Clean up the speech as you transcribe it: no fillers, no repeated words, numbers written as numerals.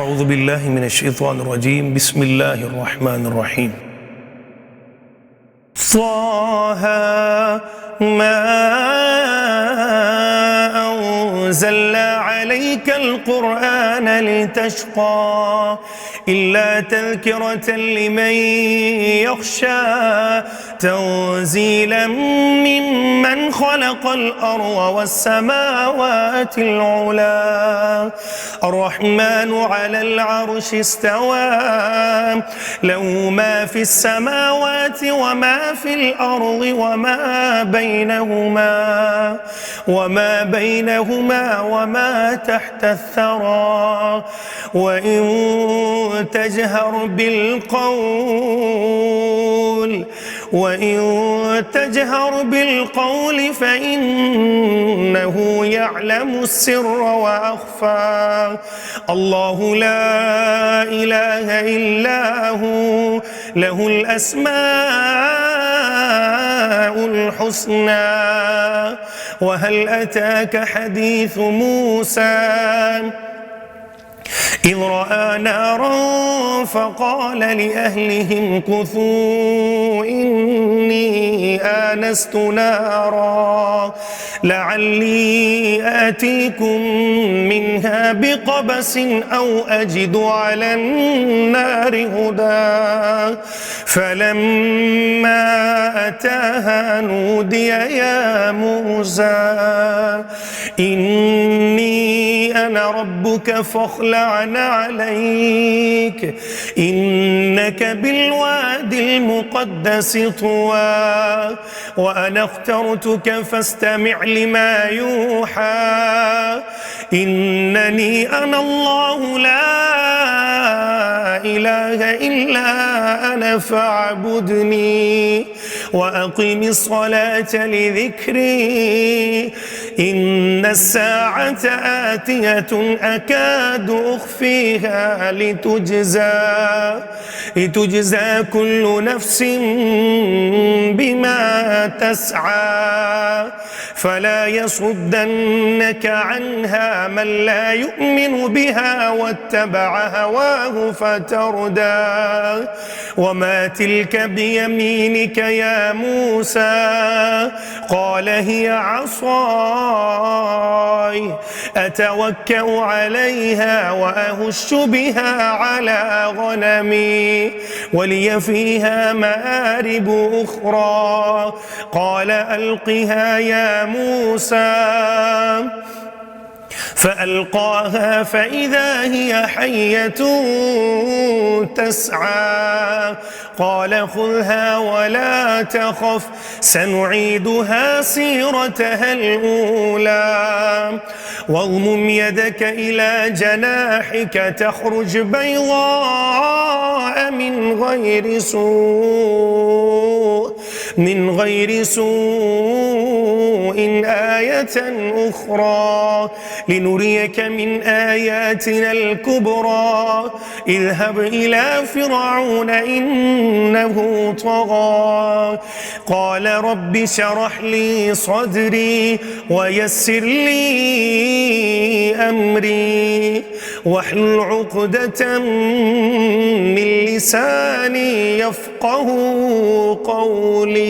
أعوذ بالله من الشيطان الرجيم. بسم الله الرحمن الرحيم. طه ما أنزلنا عليك القرآن لتشقى إلا تذكرة لمن يخشى تنزيلا ممن خلق الأرض والسماوات العلى الرحمن على العرش استوى له ما في السماوات وما في الأرض وما بينهما وما تحت الثرى وإن تجهر بالقول فإنه يعلم السر وأخفى الله لا إله إلا هو له الأسماء الحسنى. وهل أتاك حديث موسى إذ رأى نارا فقال لأهلهم كثوا إني آنست نارا لعلي آتيكم منها بقبس أو أجد على النار هدى فلما أتاها نودي يا موسى إني أنا ربك فاخلع عليك إنك بالواد المقدس طوى وأنا اخترتك فاستمع لما يوحى إنني أنا الله لا إله إلا أنا فاعبدني وأقم الصلاة لذكري إن الساعة آتية أكاد أخفيها لتجزى كل نفس بما تسعى فلا يصدنك عنها من لا يؤمن بها واتبع هواه فتردى وما تلك بيمينك يا موسى قال هي عصاي أتوكأ عليها وأهش بها على غنمي ولي فيها مآرب أخرى قال ألقها يا موسى فألقاها فإذا هي حية تسعى قال خذها ولا تخف سنعيدها سيرتها الأولى واضمم يدك إلى جناحك تخرج بيضاء من غير سوء آية أخرى لنريك من آياتنا الكبرى اذهب إلى فرعون إنه طغى قال رب اشرح لي صدري ويسر لي أمري واحلل عقدة من لساني يفقه قولي.